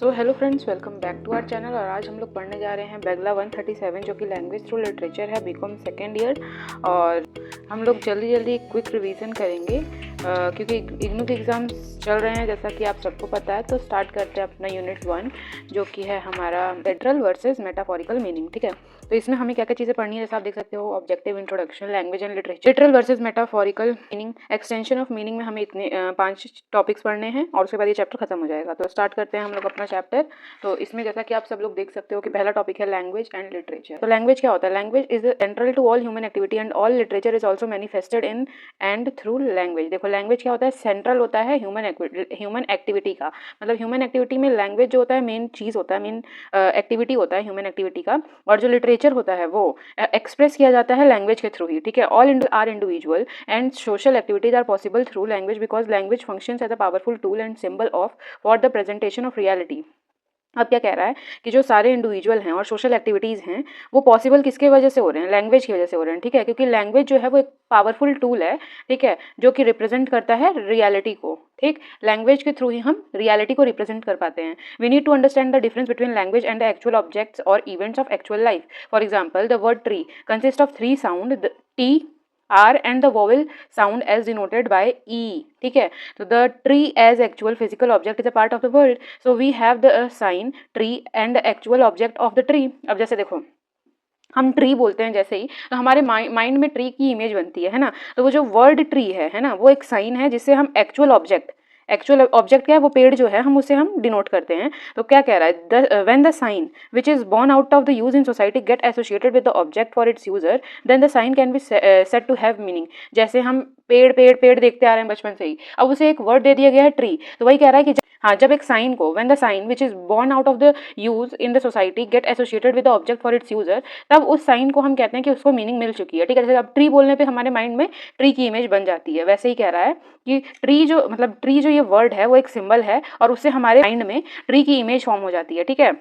So hello friends, welcome back to our channel. और आज हम लोग पढ़ने जा रहे हैं बेगला 137 जो कि लैंग्वेज थ्रू लिटरेचर है, बीकॉम सेकेंड ईयर। और हम लोग जल्दी जल्दी क्विक रिवीजन करेंगे क्योंकि इग्नू के एग्ज़ाम्स चल रहे हैं जैसा कि आप सबको पता है। तो स्टार्ट करते हैं अपना यूनिट 1 जो कि है हमारा लिटरल वर्सेस मेटाफोरिकल मीनिंग। ठीक है, तो इसमें हमें क्या क्या चीज़ें पढ़नी है, जैसा आप देख सकते हो, objective, introduction, language and literature, literal versus metaphorical meaning, extension of meaning में हमें इतने 5 टॉपिक्स पढ़ने हैं और उसके बाद ये चैप्टर खत्म हो जाएगा। तो स्टार्ट करते हैं हम लोग अपना चैप्टर। तो इसमें जैसा कि आप सब लोग देख सकते हो कि पहला टॉपिक है लैंग्वेज एंड लिटरेचर। तो लैंग्वेज क्या होता है? Language is central to all human activity and all literature is also manifested in and through language. देखो, लैंग्वेज क्या होता है? सेंट्रल होता है ह्यूमन एक्टिविटी का, मतलब ह्यूमन एक्टिविटी में लैंग्वेज जो होता है मेन चीज़ होता है, मेन एक्टिविटी होता है ह्यूमन एक्टिविटी का। और जो लिटरेचर होता है वो एक्सप्रेस किया जाता है लैंग्वेज के थ्रू ही। ठीक है, all are individual and social activities are possible through language because language functions as a powerful tool and symbol of for the presentation of reality. अब क्या कह रहा है कि जो सारे इंडिविजुअल हैं और सोशल एक्टिविटीज़ हैं वो पॉसिबल किसके वजह से हो रहे हैं? लैंग्वेज की वजह से हो रहे हैं। ठीक है, क्योंकि लैंग्वेज जो है वो एक पावरफुल टूल है, ठीक है, जो कि रिप्रेजेंट करता है रियलिटी को। ठीक, लैंग्वेज के थ्रू ही हम रियलिटी को रिप्रेजेंट कर पाते हैं। We need to understand the difference between language and the actual objects और events of actual life. For example, the word tree consist of 3 sound T, R and the vowel sound as denoted by E. ठीक है, तो the tree as actual physical object is a part of the world, so we have the sign tree and the actual object of the tree. अब जैसे देखो, हम tree बोलते हैं जैसे ही तो हमारे माइंड में ट्री की इमेज बनती है ना। तो वो जो वर्ड ट्री है ना, वो एक साइन है जिससे हम एक्चुअल ऑब्जेक्ट क्या है, वो पेड़ जो है, हम उसे हम डिनोट करते हैं। तो क्या कह रहा है? When the sign which is born out of the use in society get associated with the object for its user, then the sign can be set to have meaning. जैसे हम पेड़ पेड़ पेड़ देखते आ रहे हैं बचपन से ही, अब उसे एक वर्ड दे दिया गया है ट्री, तो वही कह रहा है कि हाँ, जब एक साइन को, when the sign which is born out of the use in the society get associated with the object for its user, तब उस साइन को हम कहते हैं कि उसको मीनिंग मिल चुकी है। ठीक है, जैसे अब ट्री बोलने पे हमारे माइंड में ट्री की इमेज बन जाती है, वैसे ही कह रहा है कि ट्री जो ये वर्ड है वो एक सिंबल है और उससे हमारे माइंड में ट्री की इमेज फॉर्म हो जाती है। ठीक है,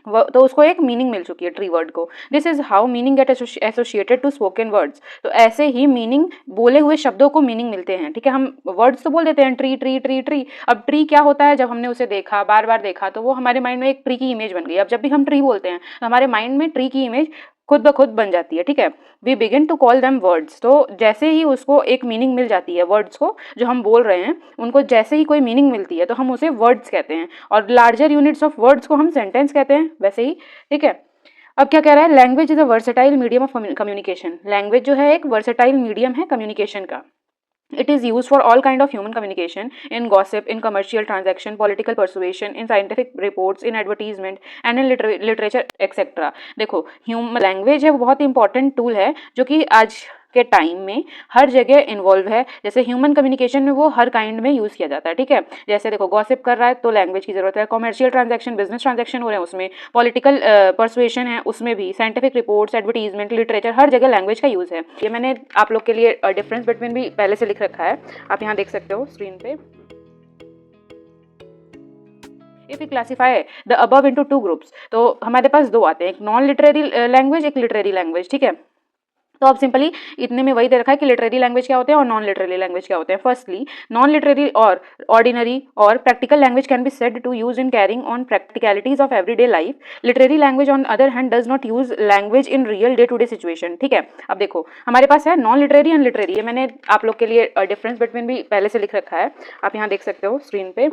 तो उसको एक मीनिंग मिल चुकी है ट्री वर्ड को। This is how meaning get associated to spoken words. तो ऐसे ही मीनिंग, बोले हुए शब्दों को मीनिंग मिलते हैं। ठीक है, हम वर्ड्स तो बोल देते हैं ट्री ट्री ट्री ट्री। अब ट्री क्या होता है? जब हमने उसे देखा, बार बार देखा, तो वो हमारे माइंड में एक ट्री की इमेज बन गई। अब जब भी हम ट्री बोलते हैं तो हमारे माइंड में ट्री की इमेज खुद ब खुद बन जाती है। ठीक है, we begin to call them words. तो जैसे ही उसको एक मीनिंग मिल जाती है, वर्ड्स को जो हम बोल रहे हैं उनको जैसे ही कोई मीनिंग मिलती है तो हम उसे वर्ड्स कहते हैं, और लार्जर यूनिट्स ऑफ वर्ड्स को हम सेंटेंस कहते हैं, वैसे ही। ठीक है, अब क्या कह रहा है? Language is a versatile medium of communication. Language जो है एक वर्सेटाइल मीडियम है कम्युनिकेशन का। It is used for all kind of human communication, in gossip, in commercial transaction, political persuasion, in scientific reports, in advertisement and in literature etc. देखो, human language है वो बहुत important tool है जो कि आज के टाइम में हर जगह इन्वॉल्व है। जैसे ह्यूमन कम्युनिकेशन में वो हर काइंड में यूज़ किया जाता है। ठीक है, जैसे देखो, गॉसिप कर रहा है तो लैंग्वेज की ज़रूरत है, कॉमर्शियल ट्रांजैक्शन, बिजनेस ट्रांजैक्शन हो रहे हैं उसमें, पॉलिटिकल परसुएशन है उसमें भी, साइंटिफिक रिपोर्ट्स, एडवर्टीजमेंट, लिटरेचर, हर जगह लैंग्वेज का यूज़ है। ये मैंने आप लोग के लिए डिफरेंस बिटवीन भी पहले से लिख रखा है, आप यहाँ देख सकते हो स्क्रीन पे। If we classify the above into 2 groups, तो हमारे पास 2 आते हैं, एक नॉन लिटरेरी लैंग्वेज, एक लिटरेरी लैंग्वेज। ठीक है, तो अब सिंपली इतने में वही दे रखा है कि लिटरेरी लैंग्वेज क्या होते हैं और नॉन लिटरेरी लैंग्वेज क्या होते हैं। फर्स्टली, नॉन लिटरेरी और ऑर्डिनरी और practical language can be said to use in carrying on practicalities of everyday life. Literary language on other hand does not use language in real day to day situation. ठीक है, अब देखो हमारे पास है non literary and literary. ये मैंने आप लोग के लिए डिफरेंस बिटवीन भी पहले से लिख रखा है, आप यहाँ देख सकते हो स्क्रीन पे।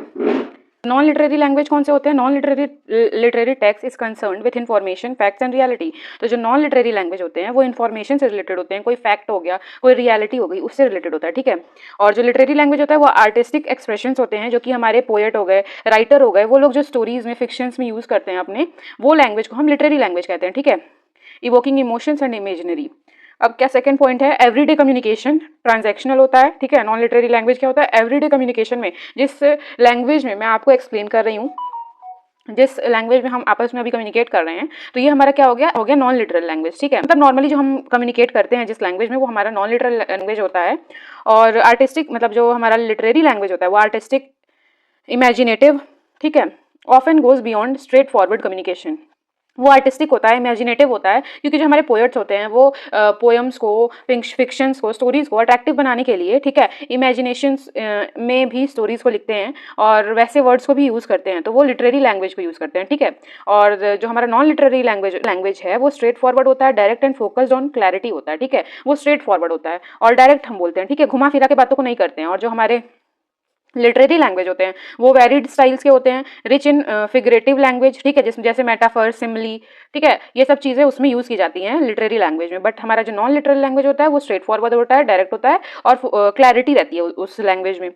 नॉन लिटरेरी लैंग्वेज कौन से होते हैं? Non literary text is concern with information, facts and reality. तो जो नॉन लिटरेरी लैंग्वेज होते हैं वो इन्फॉर्मेशन से रिलेटेड होते हैं, कोई फैक्ट हो गया, कोई रियलिटी हो गई, उससे रिलेटेड होता है। ठीक है, और जो लिटरेरी लैंग्वेज होता है वो आर्टिस्टिक एक्सप्रेशंस होते हैं, जो कि हमारे पोएट हो गए, राइटर हो गए, वो लोग जो स्टोरीज में, फिक्शंस में यूज करते हैं अपने, वो लैंग्वेज को हम लिटरेरी लैंग्वेज कहते हैं। ठीक है, इवोकिंग इमोशंस एंड इमेजिनरी। अब क्या सेकंड पॉइंट है? एवरीडे कम्युनिकेशन ट्रांजैक्शनल होता है। ठीक है, नॉन लिटरेरी लैंग्वेज क्या होता है? एवरीडे कम्युनिकेशन में, जिस लैंग्वेज में मैं आपको एक्सप्लेन कर रही हूँ, जिस लैंग्वेज में हम आपस में अभी कम्युनिकेट कर रहे हैं, तो ये हमारा क्या हो गया नॉन लिटरल लैंग्वेज। ठीक है, मतलब नॉर्मली जो हम कम्युनिकेट करते हैं जिस लैंग्वेज में, वो हमारा नॉन लिटरल लैंग्वेज होता है। और आर्टिस्टिक, मतलब जो हमारा लिटरेरी लैंग्वेज होता है वो आर्टिस्टिक, इमेजिनेटिव, ठीक है, often goes beyond straight forward communication. वो आर्टिस्टिक होता है, इमेजिनेटिव होता है, क्योंकि जो हमारे पोएट्स होते हैं वो पोएम्स को, फिक्शंस को, स्टोरीज को अट्रैक्टिव बनाने के लिए, ठीक है, इमेजिनेशंस में भी स्टोरीज को लिखते हैं और वैसे वर्ड्स को भी यूज़ करते हैं, तो वो लिटरेरी लैंग्वेज को यूज़ करते हैं, ठीक है। और जो हमारा नॉन लिटरेरी लैंग्वेज है वो स्ट्रेट फॉरवर्ड होता है, direct and focused on clarity होता है, ठीक है, वो स्ट्रेट फॉरवर्ड होता है और डायरेक्ट हम बोलते हैं, ठीक है, घुमा फिरा के बातों को नहीं करते हैं। और जो हमारे लिटरेरी लैंग्वेज होते हैं वो वेरिड स्टाइल्स के होते हैं, रिच इन फिगरेटिव लैंग्वेज, ठीक है, जिसमें जैसे मेटाफर, सिमली, ठीक है, ये सब चीज़ें उसमें यूज़ की जाती हैं लिटरेरी लैंग्वेज में। बट हमारा जो नॉन लिटरल लैंग्वेज होता है वो स्ट्रेट फॉरवर्ड होता है, डायरेक्ट होता है और क्लैरिटी रहती है उस लैंग्वेज में।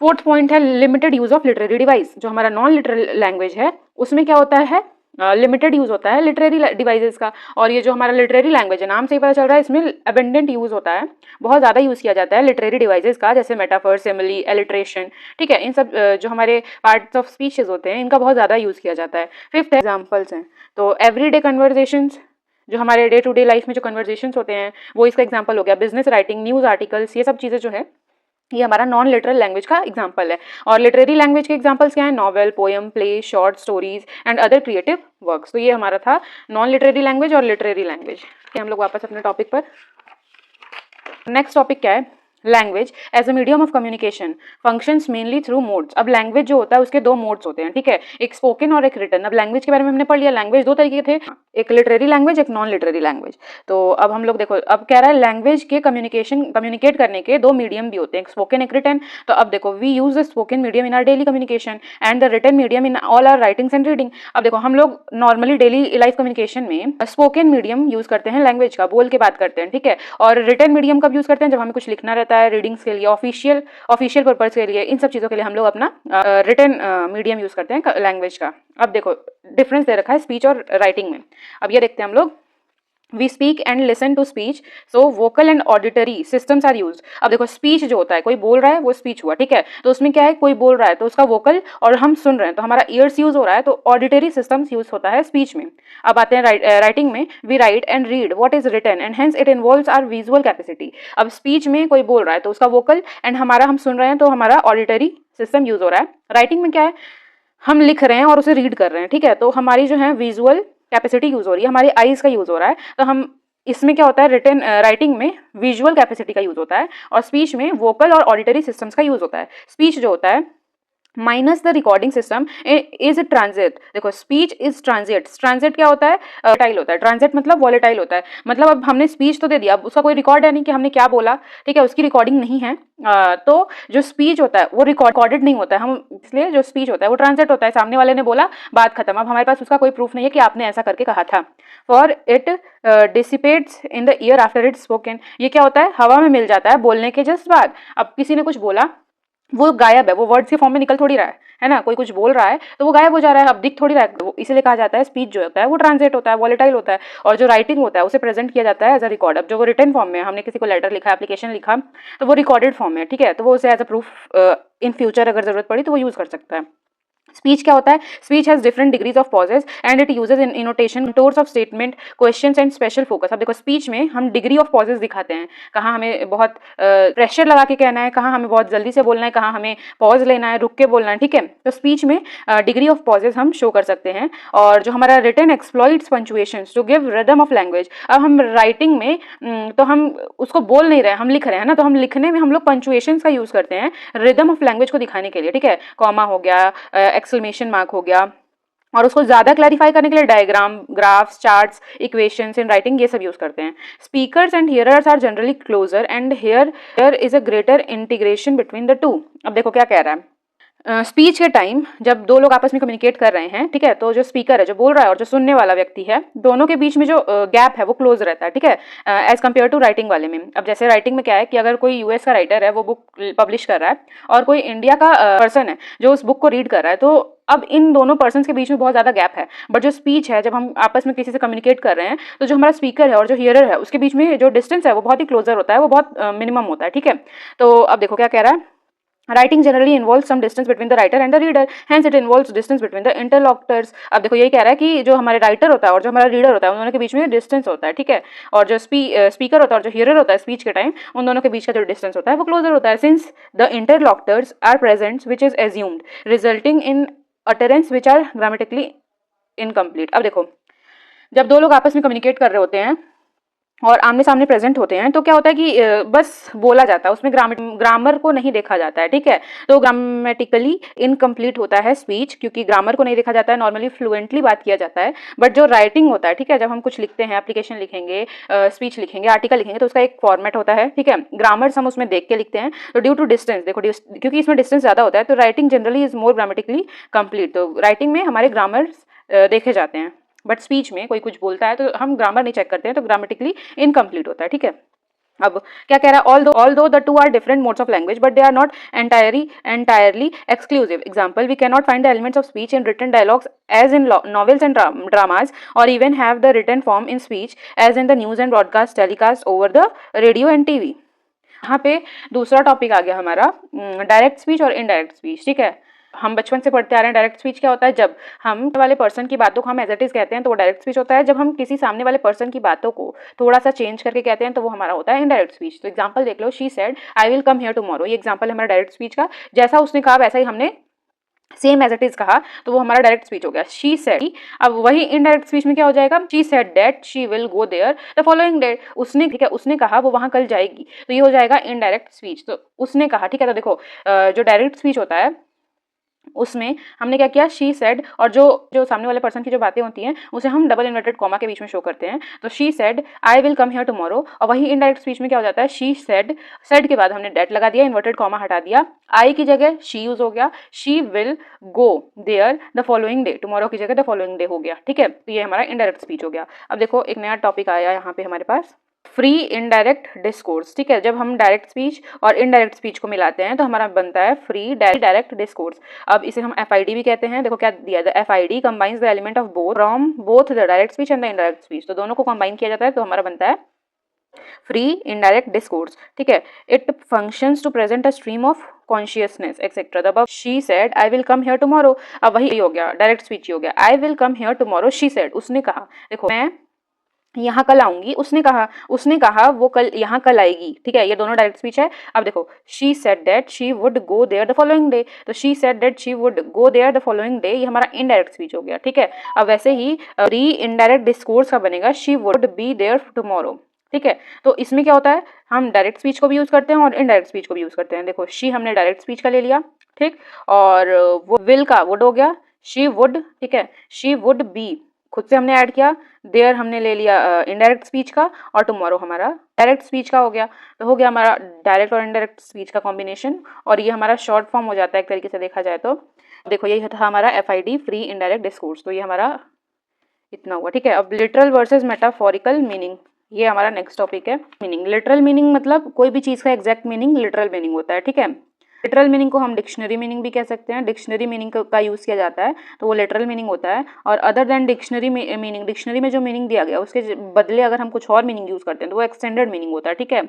फोर्थ पॉइंट है limited use of literary device. जो हमारा नॉन लिटरल लैंग्वेज है उसमें क्या होता है, लिमिटेड यूज होता है लिटरेरी डिवाइसेस का। और ये जो हमारा लिटरेरी लैंग्वेज है, नाम से ही पता चल रहा है, इसमें अबेंडेंट यूज होता है, बहुत ज़्यादा यूज़ किया जाता है लिटरेरी डिवाइसेस का, जैसे मेटाफर, सिमिली, एलिट्रेशन, ठीक है, इन सब जो हमारे पार्ट्स ऑफ स्पीचेस होते हैं इनका बहुत ज़्यादा यूज़ किया जाता है। फिफ्थ एग्जाम्पल्स हैं, तो एवरीडे कन्वर्जेशंस, जो हमारे डे टू डे लाइफ में जो कन्वर्जेशंस होते हैं वो इसका एग्जाम्पल हो गया। बिजनेस राइटिंग, न्यूज़ आर्टिकल्स, ये सब चीज़ें जो है ये हमारा नॉन लिटरल लैंग्वेज का एग्जाम्पल है। और लिटरेरी लैंग्वेज के एग्जाम्पल्स क्या है, novel, poem, play, short stories and other creative works. तो ये हमारा था नॉन लिटरेरी लैंग्वेज और लिटरेरी लैंग्वेज। हम लोग वापस अपने टॉपिक पर। नेक्स्ट टॉपिक क्या है, language as a medium of communication functions mainly through modes. अब लैंग्वेज जो होता है उसके दो मोड्स होते हैं, ठीक है, एक स्पोकन और एक रिटन। अब लैंग्वेज के बारे में हमने पढ़ लिया, लैंग्वेज दो तरीके थे, एक लिटरेरी लैंग्वेज, एक नॉन लिटरेरी लैंग्वेज। तो अब हम लोग देखो, अब कह रहा है लैंग्वेज के कम्युनिकेट करने के दो मीडियम भी होते हैं, एक स्पोकन, एक रिटन। तो अब देखो, we use the spoken medium in our daily communication and the written medium in all our writings and reading. अब देखो, हम लोग नॉर्मली डेली लाइफ कम्युनिकेशन में स्पोकन मीडियम यूज करते हैं, लैंग्वेज का, बोल के बात करते हैं, ठीक है। और रिटन मीडियम कब यूज करते हैं, जब हमें कुछ लिखना रहता है, रीडिंग्स के लिए, ऑफिशियल पर्पस के लिए, इन सब चीज़ों के लिए हम लोग अपना रिटन मीडियम यूज़ करते हैं लैंग्वेज का। अब देखो डिफरेंस दे रखा है स्पीच और राइटिंग में। अब ये देखते हैं हम लोग, we speak and listen to speech, so vocal and auditory systems are use. अब देखो, स्पीच जो होता है, कोई बोल रहा है वो स्पीच हुआ, ठीक है, तो उसमें क्या है, कोई बोल रहा है तो उसका वोकल, और हम सुन रहे हैं तो हमारा ईयर्स यूज हो रहा है, तो ऑडिटरी सिस्टम्स यूज होता है स्पीच में। अब आते हैं राइटिंग में, we write and read what is written and hence it involves our visual capacity. अब स्पीच में कोई बोल रहा है तो उसका वोकल, एंड हमारा हम सुन रहे हैं तो हमारा ऑडिटरी सिस्टम यूज हो रहा है। राइटिंग में क्या है, हम लिख रहे हैं और उसे रीड कर रहे हैं, ठीक है, तो हमारी जो है विजुअल कैपेसिटी यूज हो रही है, हमारी आईज का यूज हो रहा है। तो हम इसमें क्या होता है, रिटन राइटिंग में विजुअल कैपेसिटी का यूज होता है और स्पीच में वोकल और ऑडिटरी सिस्टम्स का यूज होता है। स्पीच जो होता है minus the recording system is transit. देखो, स्पीच इज ट्रांजिट। ट्रांजिट क्या होता है, वॉलेटाइल होता है। ट्रांजिट मतलब वॉलेटाइल होता है, मतलब अब हमने स्पीच तो दे दिया, अब उसका कोई रिकॉर्ड है नहीं कि हमने क्या बोला, ठीक है, उसकी रिकॉर्डिंग नहीं है। तो जो स्पीच होता है वो रिकॉर्डेड नहीं होता है, हम इसलिए जो स्पीच होता है वो ट्रांजिट होता है, सामने वाले ने बोला, बात खत्म, अब हमारे पास उसका कोई प्रूफ नहीं है कि आपने ऐसा करके कहा था। For it dissipates in the year after it spoken. ये क्या होता है, हवा में मिल जाता है बोलने के जस्ट बाद। अब किसी ने कुछ बोला, वो गायब है, वो वर्ड्स के फॉर्म में निकल थोड़ी रहा है ना, कोई कुछ बोल रहा है तो वो गायब हो जा रहा है, अब दिख थोड़ी रहा है, तो इसीलिए कहा जाता है स्पीच जो होता है वो ट्रांसलेट होता है, वॉलेटाइल होता है। और जो राइटिंग होता है उसे प्रेजेंट किया जाता है एज अ रिकॉर्ड। अब जो वो रिटन फॉर्म में, हमने किसी को लेटर लिखा, एप्लीकेशन लिखा, तो वो रिकॉर्डेड फॉर्म में, ठीक है, तो वो उसे as a proof in future अगर जरूरत पड़ी तो वो यूज कर सकता है। स्पीच क्या होता है, speech has different degrees of pauses and it uses in intonation, tones of statement, questions and special focus. अब देखो, स्पीच में हम डिग्री ऑफ पॉजेज दिखाते हैं, कहाँ हमें बहुत प्रेशर लगा के कहना है, कहाँ हमें बहुत जल्दी से बोलना है, कहाँ हमें पॉज लेना है, रुक के बोलना है, ठीक है। तो स्पीच में डिग्री ऑफ पॉजेज हम शो कर सकते हैं। और जो हमारा written exploits punctuations to give rhythm of language. अब हम राइटिंग में तो हम उसको बोल नहीं रहे, हम लिख रहे हैं ना, तो हम लिखने में हम लोग पंचुएशंस का यूज करते हैं रिदम ऑफ लैंग्वेज को दिखाने के लिए, ठीक है, कॉमा हो गया, एक्सक्लेमेशन मार्क हो गया, और उसको ज्यादा क्लैरिफाई करने के लिए diagram, graphs, charts, equations in writing, ये सब यूज करते हैं। Speakers and hearers are generally closer and here is a greater integration between the two. अब देखो क्या कह रहा है, स्पीच के टाइम जब दो लोग आपस में कम्युनिकेट कर रहे हैं, ठीक है, तो जो स्पीकर है, जो बोल रहा है, और जो सुनने वाला व्यक्ति है, दोनों के बीच में जो गैप है वो क्लोज रहता है, ठीक है, एज कम्पेयर टू राइटिंग वाले में। अब जैसे राइटिंग में क्या है कि अगर कोई यूएस का राइटर है, वो बुक पब्लिश कर रहा है, और कोई इंडिया का पर्सन है जो उस बुक को रीड कर रहा है, तो अब इन दोनों पर्सन के बीच में बहुत ज्यादा गैप है। बट जो स्पीच है, जब हम आपस में किसी से कम्युनिकेट कर रहे हैं, तो जो हमारा स्पीकर है और जो हियरर है उसके बीच में जो डिस्टेंस है वो बहुत ही क्लोजर होता है, वो बहुत मिनिमम होता है, ठीक है। तो अब देखो क्या कह रहा है, Writing generally involves some distance between the writer and the reader, hence it involves distance between the interlocutors। अब देखो यही कह रहा है कि जो हमारे राइटर होता है और जो हमारा रीडर होता है, उन दोनों के बीच में डिस्टेंस होता है, ठीक है, और जो स्पीकर होता है और जो हियरर होता है स्पीच के टाइम, उन दोनों के बीच का जो डिस्टेंस होता है वो क्लोजर होता है, since the interlocutors are present which is assumed, resulting in utterance which are grammatically incomplete। अब देखो, जब दो लोग आपस में कम्युनिकेट कर रहे होते हैं और आमने सामने प्रेजेंट होते हैं तो क्या होता है कि बस बोला जाता है, उसमें ग्रामर को नहीं देखा जाता है, ठीक है। तो ग्रामेटिकली इनकम्प्लीट होता है स्पीच, क्योंकि ग्रामर को नहीं देखा जाता है, नॉर्मली फ्लुएंटली बात किया जाता है। बट जो राइटिंग होता है, ठीक है, जब हम कुछ लिखते हैं, एप्लीकेशन लिखेंगे, स्पीच लिखेंगे, आर्टिकल लिखेंगे, तो उसका एक फॉर्मेट होता है, ठीक है। ग्रामर्स हम उसमें देख के लिखते हैं। तो ड्यू टू डिस्टेंस, देखो क्योंकि इसमें डिस्टेंस ज़्यादा होता है, तो writing generally is more grammatically complete. तो राइटिंग में हमारे ग्रामर्स देखे जाते हैं, बट स्पीच में कोई कुछ बोलता है तो हम ग्रामर नहीं चेक करते हैं, तो ग्रामेटिकली इनकम्प्लीट होता है, ठीक है। अब क्या कह रहा है, although the two are different modes of language but they are not entirely exclusive. Example, we cannot find the elements of speech in written dialogues as in novels and dramas, or even have the written form in speech as in the news and broadcast telecast over the radio and TV. यहाँ पे दूसरा topic आ गया हमारा direct speech और indirect speech, ठीक है। हम बचपन से पढ़ते आ रहे हैं, डायरेक्ट स्पीच क्या होता है, जब हम वाले पर्सन की बातों को हम एज इट इज कहते हैं तो वो डायरेक्ट स्पीच होता है। जब हम किसी सामने वाले पर्सन की बातों को थोड़ा सा चेंज करके कहते हैं तो वो हमारा होता है इनडायरेक्ट स्पीच। तो एग्जांपल देख लो, she said I will come here tomorrow, ये एग्जांपल हमारा डायरेक्ट स्पीच का, जैसा उसने कहा वैसा ही हमने सेम एज इट इज कहा, तो वो हमारा डायरेक्ट स्पीच हो गया, शी सेड। अब वही इनडायरेक्ट स्पीच में क्या हो जाएगा, she said that she will go there the following day, उसने, ठीक है, उसने कहा वो वहां कल जाएगी, तो ये हो जाएगा इनडायरेक्ट स्पीच। तो उसने कहा, ठीक है। तो देखो जो डायरेक्ट स्पीच होता है उसमें हमने क्या किया, शी सेड, और जो सामने वाले पर्सन की जो बातें होती हैं उसे हम डबल इन्वर्टेड कॉमा के बीच में शो करते हैं। तो she said I will come here tomorrow, और वही इनडायरेक्ट स्पीच में क्या हो जाता है, शी सेड के बाद हमने डेट लगा दिया, इन्वर्टेड कॉमा हटा दिया, आई की जगह शी यूज हो गया, she will go there the following day, tomorrow की जगह द फॉलोइंग डे हो गया, ठीक है। तो ये हमारा इनडायरेक्ट स्पीच हो गया। अब देखो एक नया टॉपिक आया यहाँ पे हमारे पास, फ्री इनडायरेक्ट डिस्कोर्स, ठीक है। जब हम डायरेक्ट स्पीच और इनडायरेक्ट स्पीच को मिलाते हैं तो हमारा बनता है फ्री डायरेक्ट डिस्कोर्स। अब इसे हम FID भी कहते हैं। देखो क्या दिया, the FID combines the element of both from both the direct speech and the indirect speech, तो दोनों को कंबाइन किया जाता है तो हमारा बनता है फ्री इनडायरेक्ट डिस्कोर्स, ठीक है। It functions to present a stream of consciousness etcetera. The above she said I will come here tomorrow, अब वही हो गया, डायरेक्ट स्पीच हो गया, I will come here tomorrow, she said, उसने कहा, देखो मैं यहाँ कल आऊंगी, उसने कहा वो कल यहाँ कल आएगी, ठीक है। ये दोनों डायरेक्ट स्पीच है। अब देखो, she said that she would go there the following day, तो she said that she would go there the following day, ये हमारा इनडायरेक्ट स्पीच हो गया, ठीक है। अब वैसे ही री इनडायरेक्ट डिस्कोर्स का बनेगा, she would be there tomorrow, ठीक है। तो इसमें क्या होता है, हम डायरेक्ट स्पीच को भी यूज करते हैं और इनडायरेक्ट स्पीच को भी यूज करते हैं। देखो शी हमने डायरेक्ट स्पीच का ले लिया, ठीक, और वो विल का वुड हो गया, शी वुड, ठीक है, शी वुड बी खुद से हमने ऐड किया, देयर हमने ले लिया इनडायरेक्ट स्पीच का, और टुमारो हमारा डायरेक्ट स्पीच का हो गया। तो हो गया हमारा डायरेक्ट और इनडायरेक्ट स्पीच का कॉम्बिनेशन, और ये हमारा शॉर्ट फॉर्म हो जाता है एक तरीके से देखा जाए तो। देखो ये था हमारा FID फ्री इनडायरेक्ट डिस्कोर्स, तो ये हमारा इतना हुआ, ठीक है। अब लिटरल वर्सेस मेटाफोरिकल मीनिंग, ये हमारा नेक्स्ट टॉपिक है। मीनिंग, लिटरल मीनिंग मतलब कोई भी चीज़ का एग्जैक्ट मीनिंग लिटरल मीनिंग होता है, ठीक है। लिटरल मीनिंग को हम डिक्शनरी मीनिंग भी कह सकते हैं, डिक्शनरी मीनिंग का यूज़ किया जाता है तो वो लिटरल मीनिंग होता है। और other than dictionary meaning, dictionary में जो मीनिंग दिया गया उसके बदले अगर हम कुछ और मीनिंग यूज़ करते हैं तो वो एक्सटेंडेड मीनिंग होता है, ठीक है।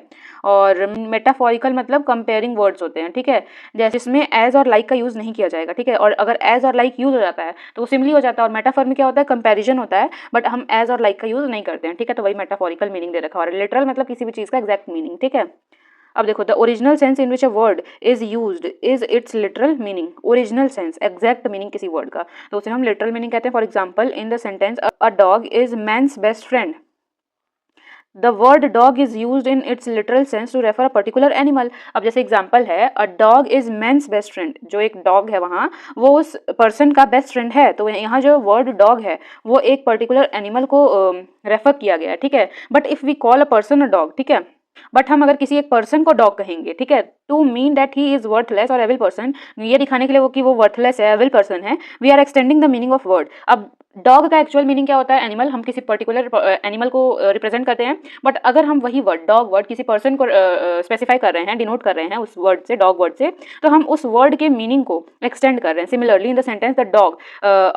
और मेटाफोरिकल मतलब कंपेयरिंग वर्ड्स होते हैं, ठीक है, जैसे इसमें एज और लाइक का यूज़ नहीं किया जाएगा, ठीक है। और अगर एज और लाइक यूज़ हो जाता है तो वो सिमिली हो जाता है, और मेटाफोर में क्या होता है, कंपेरिजन होता है, बट हम एज और लाइक का यूज़ नहीं करते हैं, ठीक है। तो वही मेटाफोरिकल मीनिंग दे रखा है। और लिटरल मतलब किसी भी चीज़ का एग्जैक्ट मीनिंग, ठीक है। अब देखो, the original sense in which a word is used is its literal meaning, original sense exact meaning किसी वर्ड का, तो उसे हम लिटरल मीनिंग कहते हैं। For example, in the sentence a dog is man's best friend, the word dog is used in its literal sense to refer a particular animal. अब जैसे example है, a dog is man's best friend, जो एक dog है वहाँ वो उस person का बेस्ट फ्रेंड है, तो यहाँ जो वर्ड डॉग है वो एक पर्टिकुलर एनिमल को रेफर किया गया है, ठीक है। But if we call a person a dog, ठीक है, बट हम अगर किसी एक पर्सन को डॉग कहेंगे, ठीक है, to mean that he is worthless और एविल पर्सन, ये दिखाने के लिए वो कि वो वर्थलेस है, एविल पर्सन है, we are extending the meaning of word. अब डॉग का एक्चुअल मीनिंग क्या होता है, एनिमल, हम किसी पर्टिकुलर एनिमल को रिप्रेजेंट करते हैं, बट अगर हम वही वर्ड डॉग वर्ड किसी पर्सन को स्पेसिफाई कर रहे हैं, डिनोट कर रहे हैं उस वर्ड से, डॉग वर्ड से, तो हम उस वर्ड के मीनिंग को एक्सटेंड कर रहे हैं। Similarly in the sentence the dog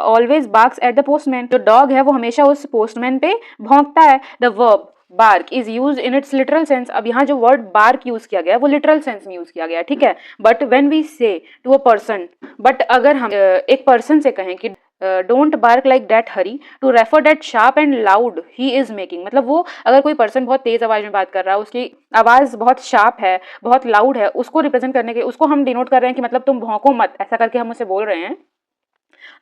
always barks at the postman, जो डॉग है वो हमेशा उस पोस्टमैन पे भौंकता है। The verb bark is use in its literal sense, अब यहाँ जो वर्ड बार्क यूज किया गया है वो लिटरल सेंस में यूज किया गया है, ठीक है। But when we say to a person, but अगर हम एक पर्सन से कहें कि don't bark like that hurry to refer that sharp and loud he is making, मतलब वो अगर कोई पर्सन बहुत तेज आवाज में बात कर रहा है, उसकी आवाज बहुत शार्प है, बहुत लाउड है, उसको रिप्रेजेंट करने के, उसको हम डिनोट कर रहे हैं कि मतलब तुम भौंको मत, ऐसा करके हम उसे बोल रहे हैं।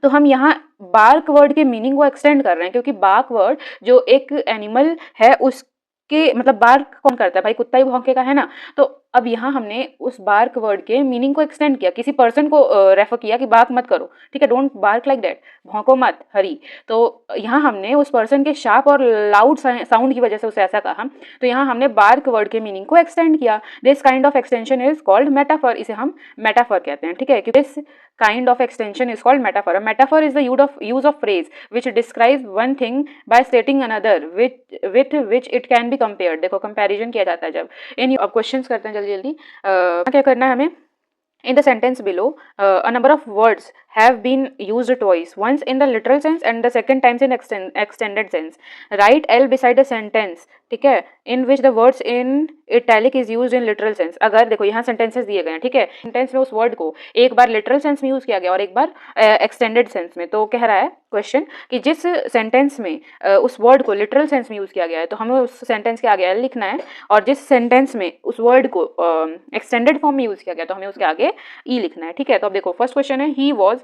तो हम यहाँ बार्क वर्ड के मीनिंग को एक्सटेंड कर रहे हैं, क्योंकि बार्क वर्ड जो एक एनिमल है उसके मतलब बार्क कौन करता है भाई, कुत्ता ही भौंकेगा, है ना। तो अब यहाँ हमने उस बार्क वर्ड के मीनिंग को एक्सटेंड किया, किसी पर्सन को रेफर किया कि बार्क मत करो, ठीक है, डोंट बार्क लाइक दैट, भौंको मत हरी। तो यहाँ हमने उस पर्सन के शार्प और लाउड साउंड की वजह से उसे ऐसा कहा, तो यहाँ हमने बार्क वर्ड के मीनिंग को एक्सटेंड किया। This kind of extension is called metaphor, इसे हम मेटाफर कहते हैं, ठीक है, क्योंकि this kind of extension is called metaphor. A metaphor is the use of phrase which describes one thing by stating another with which it can be compared. देखो comparison किया जाता है जब इन। अब क्वेश्चंस करते हैं जल्दी जल्दी। क्या करना है हमें? In the sentence below, a number of words have been used twice, once in the literal sense and the second times in extended sense. Write L beside a sentence, ठीक है, in which the words in italic is used in literal sense. अगर देखो यहाँ sentences दिए गए हैं, ठीक है, सेंटेंस में उस वर्ड को एक बार literal sense में यूज किया गया और एक बार extended sense में, तो कह रहा है क्वेश्चन कि जिस सेंटेंस में उस वर्ड को लिटरल सेंस में यूज किया गया है तो हमें उस सेंटेंस के आगे एल लिखना है, और जिस सेंटेंस में उस वर्ड को एक्सटेंडेड फॉर्म में यूज किया गया तो हमें उसके आगे ई लिखना है, ठीक है। तो अब देखो फर्स्ट क्वेश्चन है, he was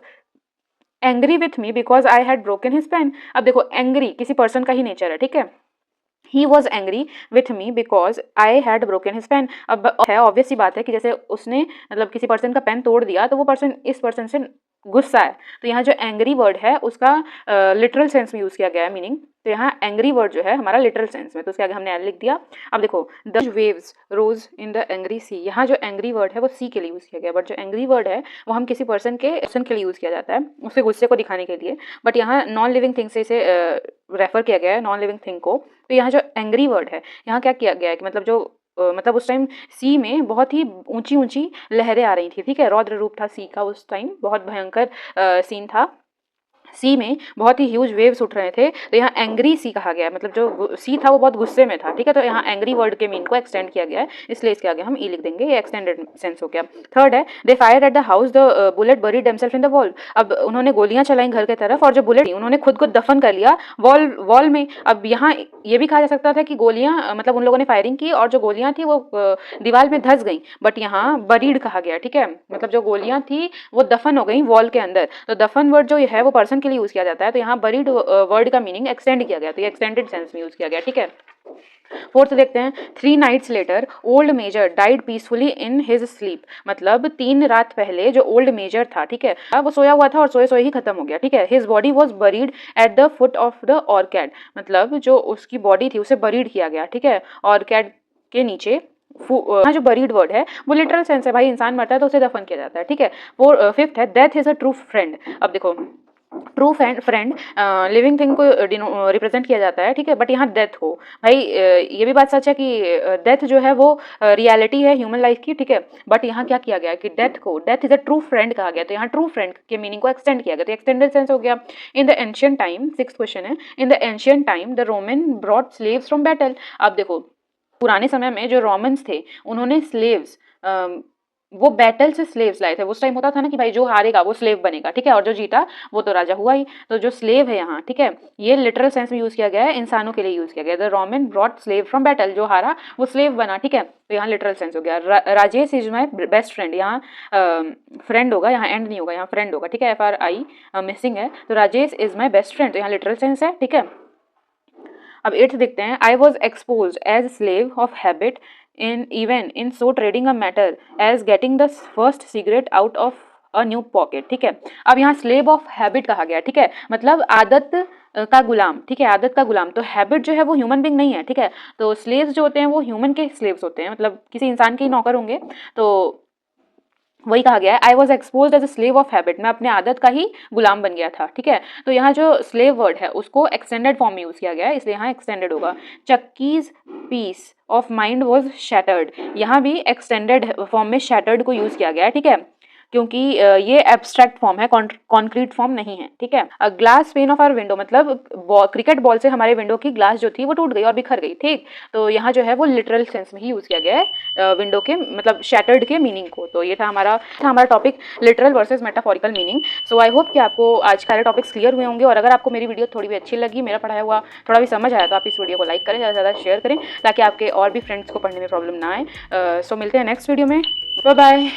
angry with me because I had broken his pen. अब देखो एंग्री किसी पर्सन का ही नेचर है, ठीक है, he was angry with me because I had broken his pen. अब है ऑब्वियस सी बात है कि जैसे उसने मतलब किसी पर्सन का पेन तोड़ दिया तो वो पर्सन इस पर्सन से गुस्सा है, तो यहाँ जो एंग्री वर्ड है उसका लिटरल सेंस में यूज किया गया है मीनिंग, तो यहाँ एंग्री वर्ड जो है हमारा लिटरल सेंस में, तो उसके आगे हमने एल लिख दिया। अब देखो the waves rose in the angry sea, यहाँ जो एंग्री वर्ड है वो सी के लिए यूज किया गया, बट जो एंग्री वर्ड है वो हम किसी पर्सन के लिए यूज किया जाता है उसके गुस्से को दिखाने के लिए, बट यहाँ नॉन लिविंग थिंग से इसे रेफर किया गया है, नॉन लिविंग थिंग को। तो यहाँ जो एंग्री वर्ड है यहाँ क्या किया गया है कि मतलब जो मतलब उस टाइम सी में बहुत ही ऊंची ऊंची लहरें आ रही थी, ठीक है, रौद्र रूप था सी का उस टाइम, बहुत भयंकर सीन था, सी में बहुत ही ह्यूज वेव्स उठ रहे थे, तो यहाँ एंग्री सी कहा गया है, मतलब जो सी था वो बहुत गुस्से में था, ठीक है, तो यहाँ एंग्री वर्ड के मीन को एक्सटेंड किया गया है, इसलिए इसके आगे हम ई लिख देंगे, ये एक्सटेंडेड सेंस हो गया। थर्ड है, they fired at the house, the bullet buried themself in the wall. अब उन्होंने गोलियां चलाई घर की तरफ और जो बुलेट उन्होंने खुद को दफन कर लिया वॉल में। अब यहाँ ये भी कहा जा सकता था कि गोलियां मतलब उन लोगों ने फायरिंग की और जो गोलियां थी वो दीवार में धंस गई, बट यहाँ बरीड कहा गया, ठीक है, मतलब जो गोलियां थी वो दफन हो गई वॉल के अंदर, तो दफन वर्ड जो है वो पर्सन के लिए यूज किया जाता है, तो यहाँ बरीड वर्ड का मीनिंग एक्सटेंड किया गया, तो ये एक्सटेंडेड सेंस में यूज किया गया, ठीक है। फोर्थ देखते हैं, 3 nights later old major died peacefully in his sleep, मतलब 3 रात पहले जो ओल्ड मेजर था, ठीक है, वो सोया हुआ था और सोए सोए ही खत्म हो गया, ठीक है। His body was buried at the foot of the orchid, मतलब जो उसकी बॉडी थी उसे बरीड किया गया, ठीक है, ऑर्किड के नीचे। यहाँ जो बरीड वर्ड है वो लिटरल सेंस है, भाई इंसान मरता है तो उसे दफन किया जाता है, ठीक है। फिफ्थ है, death is a true friend. अब देखो ट्रू फ्रेंड लिविंग थिंग को रिप्रेजेंट किया जाता है, ठीक है, बट यहाँ डेथ हो, भाई ये भी बात सच है कि डेथ जो है वो रियलिटी है ह्यूमन लाइफ की, ठीक है, बट यहाँ क्या किया गया कि death is a true friend कहा गया, तो यहाँ ट्रू फ्रेंड के मीनिंग को एक्सटेंड किया गया, तो एक्सटेंडेड सेंस हो गया। In the ancient time, sixth question है, in the ancient time the Roman brought slaves from battle. अब देखो पुराने समय में जो रोमन्स थे उन्होंने स्लेव्स वो बैटल से स्लेव्स लाए थे, उस टाइम होता था ना कि भाई जो हारेगा वो स्लेव बनेगा, ठीक है, और जो जीता वो तो राजा हुआ ही, तो जो स्लेव है यहाँ, ठीक है, ये लिटरल सेंस में यूज किया गया है, इंसानों के लिए यूज किया गया। The Roman brought slave from battle, जो हारा वो स्लेव बना, ठीक है, तो यहाँ लिटरल सेंस हो गया। Rajesh is my best friend, यहाँ फ्रेंड होगा, यहाँ एंड नहीं होगा, यहाँ फ्रेंड होगा, ठीक है, FRI मिसिंग है, तो Rajesh is my best friend, तो यहाँ लिटरल सेंस है, ठीक है। अब 8th देखते हैं, I was expose as slave of habit in so trading a matter as getting the first cigarette out of a new pocket, ठीक है। अब यहाँ स्लेव ऑफ हैबिट कहा गया, ठीक है, मतलब आदत का गुलाम, ठीक है, आदत का गुलाम, तो हैबिट जो है वो ह्यूमन बीइंग नहीं है, ठीक है, तो स्लेव्स जो होते हैं वो ह्यूमन के स्लेव्स होते हैं, मतलब किसी इंसान के ही नौकर होंगे, तो वही कहा गया है, I was expose as a slave of habit, मैं अपने आदत का ही गुलाम बन गया था, ठीक है, तो यहाँ जो स्लेव वर्ड है उसको एक्सटेंडेड फॉर्म में यूज किया गया है, इसलिए यहाँ एक्सटेंडेड होगा। चक्कीज peace of mind was shattered, यहाँ भी एक्सटेंडेड फॉर्म में शैटर्ड को यूज किया गया है, ठीक है, क्योंकि ये एब्स्ट्रैक्ट फॉर्म है, कॉन्क्रीट फॉर्म नहीं है, ठीक है। Glass pane of our window, मतलब क्रिकेट बॉल से हमारे विंडो की ग्लास जो थी वो टूट गई और बिखर गई, ठीक, तो यहाँ जो है वो लिटरल सेंस में ही यूज किया गया है विंडो के मतलब शैटर्ड के मीनिंग को। तो ये था हमारा topic literal versus metaphorical meaning. So I hope कि आपको आज का टॉपिक्स क्लियर हुए होंगे, और अगर आपको मेरी वीडियो थोड़ी भी अच्छी लगी, मेरा पढ़ाया हुआ थोड़ा भी समझ आया, तो आप इस वीडियो को लाइक करें, ज़्यादा से ज़्यादा शेयर करें, ताकि आपके और भी फ्रेंड्स को पढ़ने में प्रॉब्लम ना आए। सो मिलते हैं नेक्स्ट वीडियो में, बाय बाय।